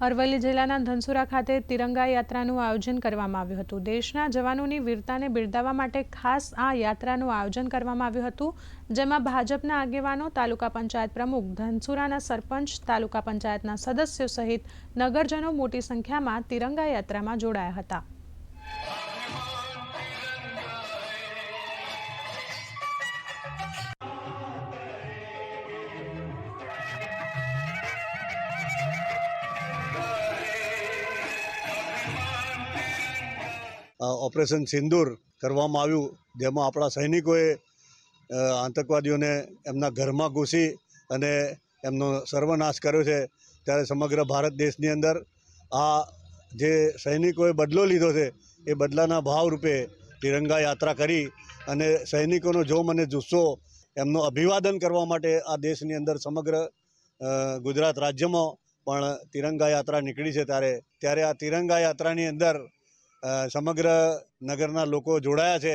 અરવલ્લી જિલ્લાના ધનસુરા ખાતે તિરંગા યાત્રાનું આયોજન કરવામાં આવ્યું હતું। દેશના જવાનોની વીરતાને બિરદાવવા માટે ખાસ આ યાત્રાનું આયોજન કરવામાં આવ્યું હતું, જેમાં ભાજપના આગેવાનો, તાલુકા પંચાયત પ્રમુખ, ધનસુરાના સરપંચ, તાલુકા પંચાયતના સદસ્યો સહિત નગરજનો મોટી સંખ્યામાં તિરંગા યાત્રામાં જોડાયા હતા। ऑपरेशन सिंदूर કરવામાં આવ્યું, જેમાં આપણા સૈનિકોએ આતંકવાદીઓને એમના ઘરમાં ઘૂસી અને એમનો સર્વનાશ કર્યો છે। ત્યારે સમગ્ર ભારત દેશની અંદર આ જે સૈનિકોએ બદલો લીધો છે એ બદલાના ભાવરૂપે તિરંગા યાત્રા કરી અને સૈનિકોનો જોમ અને જુસ્સો એમનો અભિવાદન કરવા માટે આ દેશની અંદર સમગ્ર ગુજરાત રાજ્યમાં પણ તિરંગા યાત્રા નીકળી છે। ત્યારે આ તિરંગા યાત્રાની અંદર સમગ્ર નગરના લોકો જોડાયા છે।